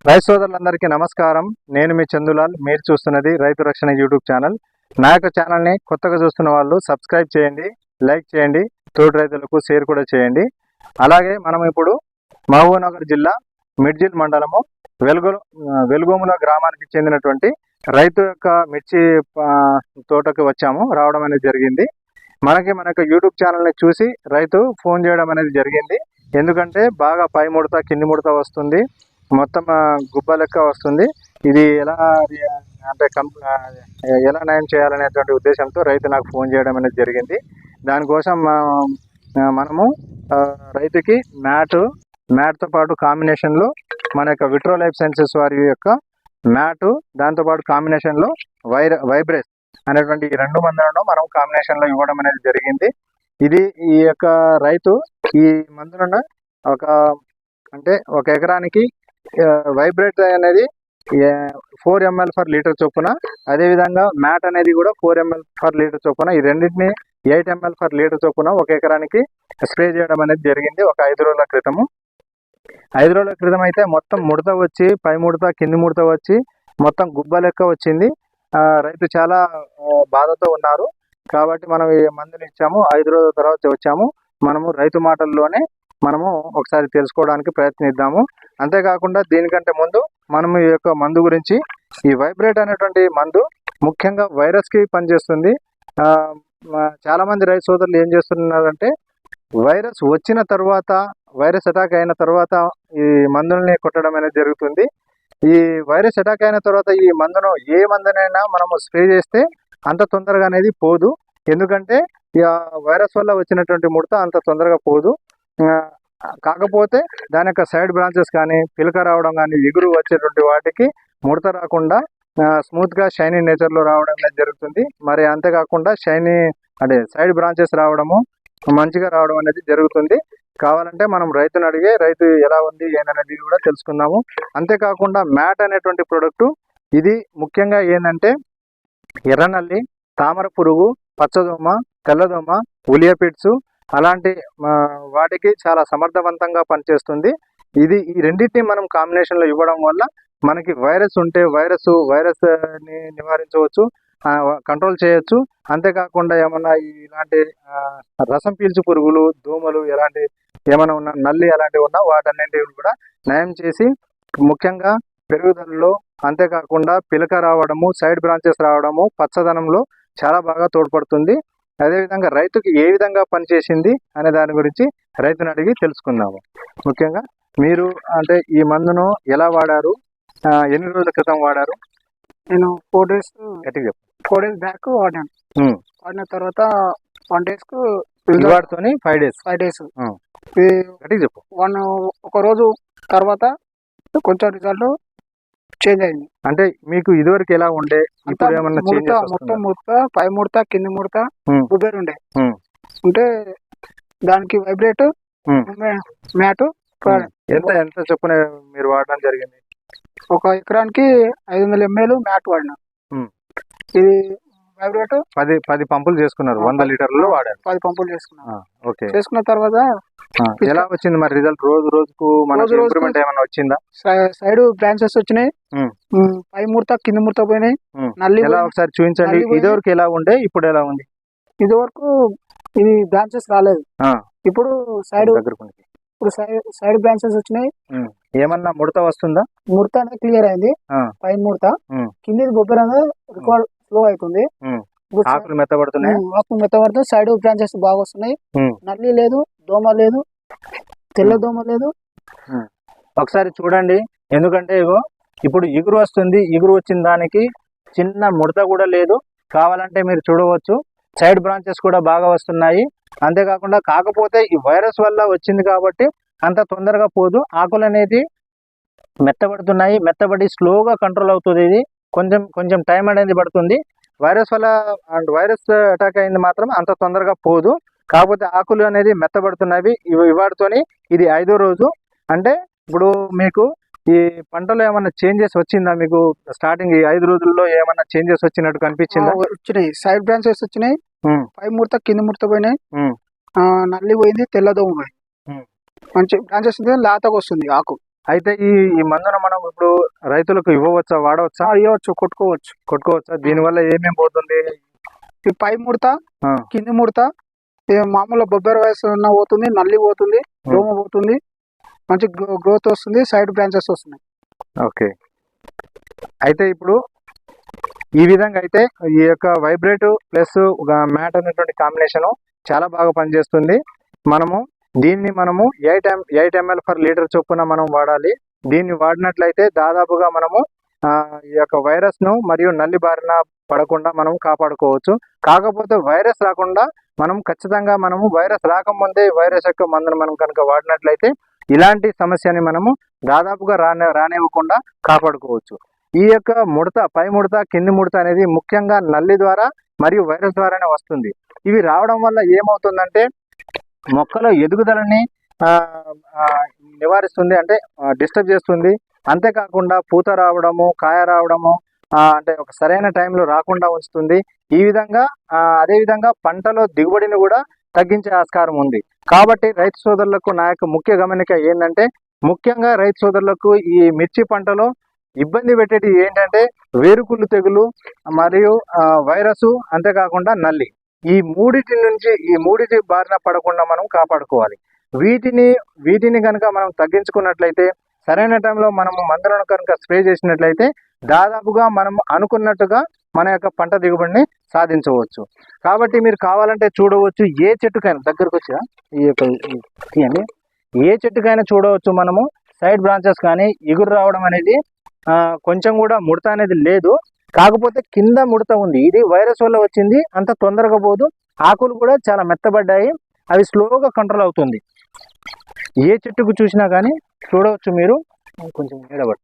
రైతు సోదరులందరికీ నమస్కారం. నేను మీ చందులాల్. మీరు చూస్తున్నది రైతు రక్షణ యూట్యూబ్ ఛానల్. నా యొక్క ఛానల్ని కొత్తగా చూస్తున్న వాళ్ళు సబ్స్క్రైబ్ చేయండి, లైక్ చేయండి, తోటి రైతులకు షేర్ కూడా చేయండి. అలాగే మనం ఇప్పుడు మహబూబ్నగర్ జిల్లా మిడ్జిల్ మండలము వెలుగోముల గ్రామానికి చెందినటువంటి రైతు యొక్క మిర్చి తోటకు రావడం అనేది జరిగింది. మనకు యూట్యూబ్ ఛానల్ని చూసి రైతు ఫోన్ చేయడం అనేది జరిగింది. ఎందుకంటే బాగా పై ముడత కింది ముడత వస్తుంది, మొత్తం గుబ్బ లెక్క వస్తుంది. ఇది ఎలా అంటే ఎలా నయం చేయాలనేటువంటి ఉద్దేశంతో రైతు నాకు ఫోన్ చేయడం అనేది జరిగింది. దానికోసం మనము రైతుకి మ్యాట్తో పాటు కాంబినేషన్లో మన యొక్క విట్రో లైఫ్ సైన్సెస్ వారి యొక్క మ్యాటు, దాంతోపాటు కాంబినేషన్లో వైబ్రేస్ అనేటువంటి ఈ రెండు మందులను మనం కాంబినేషన్లో ఇవ్వడం అనేది జరిగింది. ఈ యొక్క రైతు ఈ మందులను ఒక ఎకరానికి వైబ్రేట్ అనేది 4 ml per లీటర్ చొప్పున, అదేవిధంగా మ్యాట్ అనేది కూడా 4 ml per లీటర్ చొప్పున, ఈ రెండింటిని 8 ml per లీటర్ చొప్పున ఒక ఎకరానికి స్ప్రే చేయడం అనేది జరిగింది. ఒక 5 రోజుల క్రితం అయితే మొత్తం ముడత వచ్చి, పై ముడత కింది ముడత వచ్చి మొత్తం గుబ్బ లెక్క వచ్చింది. రైతు చాలా బాధతో ఉన్నారు. కాబట్టి మనం ఈ మందుని ఇచ్చాము. 5 రోజుల తర్వాత వచ్చాము. మనము రైతు మాటల్లోనే మనము ఒకసారి తెలుసుకోవడానికి ప్రయత్నిద్దాము. అంతేకాకుండా దీనికంటే ముందు మనము ఈ యొక్క మందు గురించి, ఈ వైబ్రేట్ అనేటువంటి మందు ముఖ్యంగా వైరస్కి పనిచేస్తుంది. చాలామంది రైతు సోదరులు ఏం చేస్తున్నారంటే, వైరస్ వచ్చిన తర్వాత, వైరస్ అటాక్ అయిన తర్వాత ఈ మందుల్ని కొట్టడం అనేది జరుగుతుంది. ఈ వైరస్ అటాక్ అయిన తర్వాత ఈ మందును, ఏ మందునైనా మనము స్ప్రే చేస్తే అంత తొందరగా అనేది పోదు. ఎందుకంటే వైరస్ వల్ల వచ్చినటువంటి ముడత అంత తొందరగా పోదు. కాకపోతే దాని యొక్క సైడ్ బ్రాంచెస్ కానీ, పిలక రావడం కానీ, ఎగురు వచ్చేటువంటి వాటికి ముడత రాకుండా స్మూత్గా షైనీ నేచర్లో రావడం అనేది జరుగుతుంది. మరి అంతేకాకుండా సైడ్ బ్రాంచెస్ రావడము, మంచిగా రావడం అనేది జరుగుతుంది. కావాలంటే మనం రైతుని అడిగే, రైతు ఎలా ఉంది ఏంటనేది కూడా తెలుసుకుందాము. అంతేకాకుండా మ్యాట్ అనేటువంటి ప్రోడక్టు, ఇది ముఖ్యంగా ఏంటంటే ఎర్రనల్లి, తామర పురుగు, పచ్చదోమ, తెల్లదోమ, ఉలియపిడ్స్ అలాంటి వాటికి చాలా సమర్థవంతంగా పనిచేస్తుంది. ఈ రెండింటిని మనం కాంబినేషన్లో ఇవ్వడం వల్ల మనకి వైరస్ ఉంటే వైరస్ని నివారించవచ్చు, కంట్రోల్ చేయొచ్చు. అంతేకాకుండా ఏమన్నా ఇలాంటి రసం పీల్చు పురుగులు, దోమలు ఏమైనా ఉన్నా, నల్లి అలాంటివి ఉన్నా వాటన్నింటిని కూడా నయం చేసి, ముఖ్యంగా పెరుగుదలలో, అంతేకాకుండా పిలక రావడము, సైడ్ బ్రాంచెస్ రావడము, పచ్చదనంలో చాలా బాగా తోడ్పడుతుంది. అదేవిధంగా రైతుకి ఏ విధంగా పనిచేసింది అనే దాని గురించి రైతుని అడిగి తెలుసుకుందాము. ముఖ్యంగా మీరు ఈ మందును ఎలా వాడారు, ఎన్ని రోజుల క్రితం వాడారు? నేను 4 days బ్యాక్ వాడాను. వాడిన తర్వాత 1 days వాడుతోని 5 days చెప్పు. ఒక రోజు తర్వాత కొంచెం రిజల్ట్ చేంజ్ అయింది. అంటే మీకు ఇదివరకు ఎలా ఉండే, ఇప్పుడు ఏమన్నా మొత్తం ముడత, పై ముడత కింది ముడత గుబ్బేరు ఉంటే దానికి వైబ్రేట్ మ్యాట్ ఎంత చొప్పున మీరు వాడడం జరిగింది? ఒక ఎకరానికి 500 ml మ్యాట్ వాడినా. ఇది వైబ్రేట్ 10 పంపులు చేసుకున్నారు, 100 లీటర్లు వాడారు. 10 పంపులు చేసుకున్నాను. ఓకే, చేసుకున్న తర్వాత ఎలా వచ్చింది మరి రిజల్ట్? రోజుకు ఇంప్రూవ్మెంట్ ఏమైనా వచ్చిందా? సైడ్ బ్రాంచెస్ వచ్చినాయి, పై ముడత కింది ముడత పోయినాయి. నల్లి ఎలా ఒకసారి చూపించండి. ఇదివరకు ఎలా ఉండే, ఇప్పుడు ఎలా ఉంది? ఇదివరకు ఇది బ్రాంచెస్ రాలేదు, ఇప్పుడు సైడ్ బ్రాంచెస్ వచ్చినాయి. ఏమన్నా ముడత వస్తుందా? ముడత అనేది క్లియర్ అయింది. పైన ముడత, కింది బొబ్బర్ అనేది రికార్డ్ స్లో అవుతుంది. ఆకులు మెత్తబడుతుంది, సైడ్ బ్రాంచెస్ బాగా వస్తున్నాయి. నల్లి లేదు, దోమ లేదు, తెల్ల దోమ లేదు. ఒకసారి చూడండి. ఎందుకంటే ఇప్పుడు ఎగురు వస్తుంది, ఎగురు వచ్చిన దానికి చిన్న ముడత కూడా లేదు. కావాలంటే మీరు చూడవచ్చు, సైడ్ బ్రాంచెస్ కూడా బాగా వస్తున్నాయి. అంతేకాకుండా కాకపోతే ఈ వైరస్ వల్ల వచ్చింది కాబట్టి అంత తొందరగా పోదు. ఆకులు అనేది మెత్తబడుతున్నాయి, మెత్తబడి స్లోగా కంట్రోల్ అవుతుంది. ఇది కొంచెం టైం అనేది పడుతుంది. వైరస్ వైరస్ అటాక్ అయింది మాత్రం అంత తొందరగా పోదు. కాకపోతే ఆకులు అనేది మెత్తబడుతున్నవి. ఇవాటితోని ఇది 5వ రోజు. అంటే ఇప్పుడు మీకు ఈ పంటలో ఏమన్నా చేంజెస్ వచ్చిందా? మీకు స్టార్టింగ్ ఈ 5 రోజుల్లో ఏమన్నా చేంజెస్ వచ్చినట్టు కనిపించిందా? వచ్చినాయి, సైడ్ బ్రాంచెస్ వచ్చినాయి, పై ముడత కింది ముడత పోయినాయి, నల్లి పోయింది, తెల్లదోమ పోయింది. మంచి బ్రాంచెస్ లాతగా వస్తుంది ఆకు. అయితే ఈ మందును మనం ఇప్పుడు రైతులకు ఇవ్వవచ్చా, వాడవచ్చా? ఇవ్వచ్చు, కొట్టుకోవచ్చా? దీనివల్ల ఏమేమి పోతుంది? ఈ పై ముడత, ఆ, కింది ముడత, ఈ మామూలు బొబ్బర వయసు ఉన్న పోతుంది, నల్లి పోతుంది, దోమ పోతుంది, మంచి గ్రోత్ వస్తుంది, సైడ్ బ్రాంచెస్ వస్తున్నాయి. ఓకే. అయితే ఇప్పుడు ఈ విధంగా అయితే ఈ యొక్క వైబ్రేట్ ప్లస్ మ్యాట్ అనేటువంటి కాంబినేషన్ చాలా బాగా పనిచేస్తుంది. దీన్ని మనము 8 ml per లీటర్ చొప్పున మనం వాడాలి. దీన్ని వాడినట్లయితే దాదాపుగా మనము ఈ యొక్క వైరస్ ను మరియు నల్లి బారిన పడకుండా మనం కాపాడుకోవచ్చు. కాకపోతే వైరస్ రాకుండా మనం ఖచ్చితంగా వైరస్ రాకముందే వైరస్ యొక్క మందును మనం కనుక వాడినట్లయితే ఇలాంటి సమస్యని మనము దాదాపుగా రానివ్వకుండా కాపాడుకోవచ్చు. ఈ యొక్క ముడత, పై ముడత, కింది ముడత అనేది ముఖ్యంగా నల్లి ద్వారా మరియు వైరస్ ద్వారానే వస్తుంది. ఇవి రావడం వల్ల ఏమవుతుందంటే మొక్కల ఎదుగుదలని నివారిస్తుంది, అంటే డిస్టర్బ్ చేస్తుంది. అంతేకాకుండా పూత రావడము, కాయ రావడము అంటే ఒక సరైన టైంలో రాకుండా ఉంచుతుంది. ఈ విధంగా అదేవిధంగా పంటలో దిగుబడిని కూడా తగ్గించే ఆస్కారం ఉంది. కాబట్టి రైతు సోదరులకు నా యొక్క ముఖ్య గమనిక ఏంటంటే, ముఖ్యంగా రైతు సోదరులకు ఈ మిర్చి పంటలో ఇబ్బంది పెట్టేది ఏంటంటే వేరుకుళ్ళు తెగులు మరియు వైరస్, అంతేకాకుండా నల్లి. ఈ మూడిటి బారిన పడకుండా మనం కాపాడుకోవాలి. వీటిని కనుక మనం తగ్గించుకున్నట్లయితే, సరైన టైంలో మనము మందులను కనుక స్ప్రే చేసినట్లయితే దాదాపుగా మనం అనుకున్నట్టుగా మన యొక్క పంట దిగుబడిని సాధించవచ్చు. కాబట్టి మీరు కావాలంటే చూడవచ్చు, ఏ చెట్టుకైనా దగ్గరకు వచ్చా ఈ యొక్క తీయండి, ఏ చెట్టుకైనా చూడవచ్చు మనము సైడ్ బ్రాంచెస్ కానీ ఎగురు రావడం అనేది కొంచెం కూడా ముడత అనేది లేదు. కాకపోతే కింద ముడత ఉంది. ఇది వైరస్ వల్ల వచ్చింది, అంత తొందరగా పోదు. ఆకులు కూడా చాలా మెత్తబడ్డాయి, అవి స్లోగా కంట్రోల్ అవుతుంది. ఏ చెట్టుకు చూసినా కానీ చూడవచ్చు మీరు, కొంచెం నీడబడి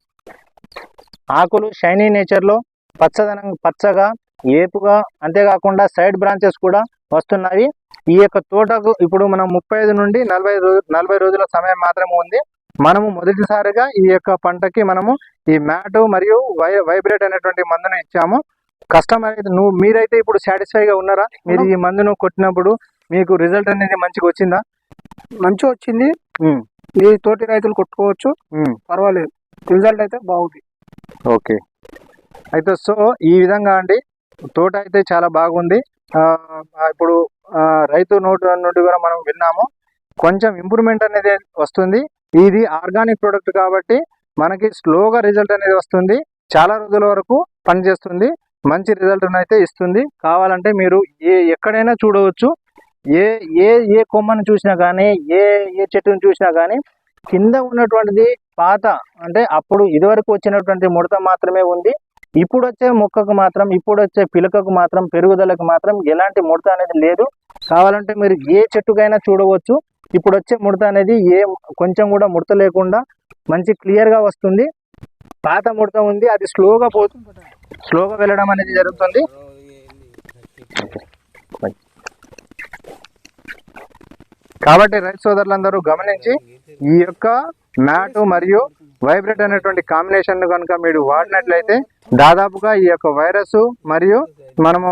ఆకులు షైనీ నేచర్లో పచ్చగా ఏపుగా, అంతేకాకుండా సైడ్ బ్రాంచెస్ కూడా వస్తున్నాయి. ఈ యొక్క తోటకు ఇప్పుడు మనం 35 నుండి 40 రోజుల సమయం మాత్రమే ఉంది. మనము మొదటిసారిగా ఈ యొక్క పంటకి మనము ఈ మ్యాట్ మరియు వైబ్రేట్ అనేటువంటి మందును ఇచ్చాము. కస్టమర్ అయితే మీరైతే ఇప్పుడు సాటిస్ఫైగా ఉన్నారా? మీరు ఈ మందును కొట్టినప్పుడు మీకు రిజల్ట్ అనేది మంచిగా వచ్చిందా? మంచిగా వచ్చింది. ఈ తోటి రైతులు కొట్టుకోవచ్చు, పర్వాలేదు, రిజల్ట్ అయితే బాగుంది. ఓకే. అయితే సో ఈ విధంగా అండి, తోట అయితే చాలా బాగుంది. ఇప్పుడు రైతు నోటి నుండి కూడా మనం విన్నాము, కొంచెం ఇంప్రూవ్మెంట్ అనేది వస్తుంది. ఇది ఆర్గానిక్ ప్రోడక్ట్ కాబట్టి మనకి స్లోగా రిజల్ట్ అనేది వస్తుంది, చాలా రోజుల వరకు పనిచేస్తుంది, మంచి రిజల్ట్ అయితే ఇస్తుంది. కావాలంటే మీరు ఎక్కడైనా చూడవచ్చు, ఏ కొమ్మను చూసినా కానీ, ఏ చెట్టును చూసినా కానీ కింద ఉన్నటువంటిది పాత, అంటే అప్పుడు ఇదివరకు వచ్చినటువంటి ముడత మాత్రమే ఉంది. ఇప్పుడు వచ్చే మొక్కకు మాత్రం, ఇప్పుడు వచ్చే పిలకకు మాత్రం, పెరుగుదలకు మాత్రం ఎలాంటి ముడత అనేది లేదు. కావాలంటే మీరు ఏ చెట్టుకైనా చూడవచ్చు, ఇప్పుడు వచ్చే ముడత అనేది కొంచెం కూడా ముడత లేకుండా మంచి క్లియర్గా వస్తుంది. పాత ముడత ఉంది, అది స్లోగా వెళ్ళడం అనేది జరుగుతుంది. కాబట్టి రైతు సోదరులందరూ గమనించి ఈ యొక్క మ్యాట్ మరియు వైబ్రేట్ అనేటువంటి కాంబినేషన్ కనుక మీరు వాడినట్లయితే దాదాపుగా ఈ యొక్క వైరస్ మరియు మనము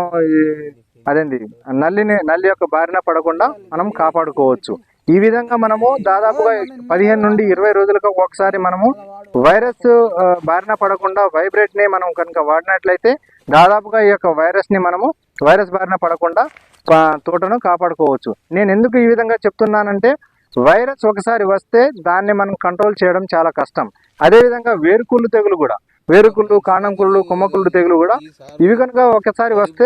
నల్లి యొక్క బారిన పడకుండా మనం కాపాడుకోవచ్చు. ఈ విధంగా మనము దాదాపుగా 15 నుండి 20 రోజులకు ఒకసారి మనము వైరస్ బారిన పడకుండా వైబ్రేట్ ని మనం కనుక వాడినట్లయితే దాదాపుగా ఈ యొక్క వైరస్ బారిన పడకుండా తోటను కాపాడుకోవచ్చు. నేను ఎందుకు ఈ విధంగా చెప్తున్నానంటే, వైరస్ ఒకసారి వస్తే దాన్ని మనం కంట్రోల్ చేయడం చాలా కష్టం. అదేవిధంగా వేరుకుళ్ళు, కాండం కుళ్ళు, కొమ్మ కుళ్ళు తెగులు కూడా ఇవి కనుక ఒకసారి వస్తే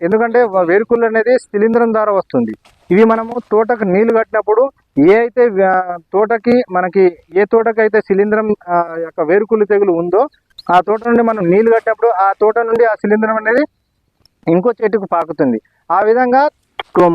ఎందుకంటే వేరుకుళ్ళు అనేది శిలీంధ్రం ద్వారా వస్తుంది. ఇవి మనము తోటకు నీళ్లు కట్టినప్పుడు ఏ తోటకైతే శిలీంధ్రం యొక్క వేరుకుళ్ళు తెగులు ఉందో ఆ తోట నుండి మనం నీళ్లు కట్టినప్పుడు ఆ తోట నుండి ఆ శిలీంధ్రం అనేది ఇంకో చెట్టుకు పాకుతుంది. ఆ విధంగా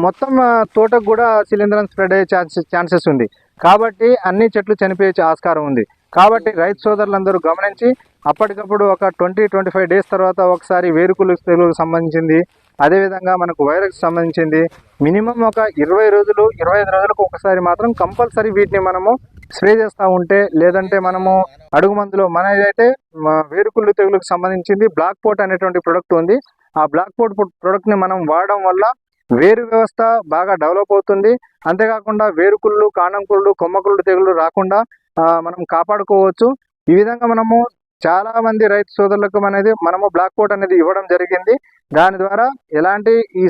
మొత్తం తోటకు కూడా శిలీంధ్రం స్ప్రెడ్ అయ్యే ఛాన్సెస్ ఉంది. కాబట్టి అన్ని చెట్లు చనిపోయే ఆస్కారం ఉంది. కాబట్టి రైతు సోదరులందరూ గమనించి అప్పటికప్పుడు ఒక 20-25 డేస్ తర్వాత ఒకసారి వేరుకుళ్ళు తెగులుకు సంబంధించింది, అదేవిధంగా మనకు వైరస్ సంబంధించింది మినిమం ఒక 20-25 రోజులకు ఒకసారి మాత్రం కంపల్సరీ వీటిని మనము స్ప్రే చేస్తూ ఉంటే, లేదంటే మనము అడుగు మందులో మనదైతే వేరుకుళ్ళు తెగులుకు సంబంధించింది బ్లాక్ పోట్ అనేటువంటి ప్రొడక్ట్ ఉంది. ఆ బ్లాక్ పోట్ ప్రొడక్ట్ని మనం వాడడం వల్ల వేరు వ్యవస్థ బాగా డెవలప్ అవుతుంది. అంతేకాకుండా వేరుకుళ్ళు, కాండం కుళ్ళు, కొమ్మ కుళ్ళు తెగులు రాకుండా మనం కాపాడుకోవచ్చు. ఈ విధంగా మనము చాలా మంది రైతు సోదరులకు మనము బ్లాక్ కోట్ అనేది ఇవ్వడం జరిగింది. దాని ద్వారా ఎలాంటి ఈ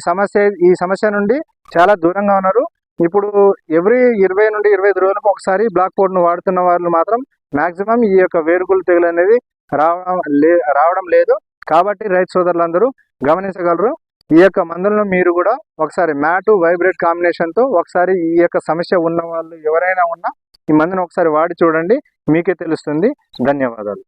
సమస్య నుండి చాలా దూరంగా ఉన్నారు. ఇప్పుడు ఎవ్రీ 20 నుండి 25 రోజులకు ఒకసారి బ్లాక్ కోట్ ను వాడుతున్న వాళ్ళు మాత్రం మాక్సిమం ఈ యొక్క వేరుకులు తెగులు అనేది రావడం లేదు. కాబట్టి రైతు సోదరులందరూ గమనించగలరు. ఈ యొక్క మందులను మీరు కూడా ఒకసారి మ్యాటు వైబ్రేట్ కాంబినేషన్ తో ఒకసారి ఈ యొక్క సమస్య ఉన్న వాళ్ళు ఎవరైనా ఉన్నా ఈ మందును ఒకసారి వాడి చూడండి, మీకే తెలుస్తుంది. ధన్యవాదాలు.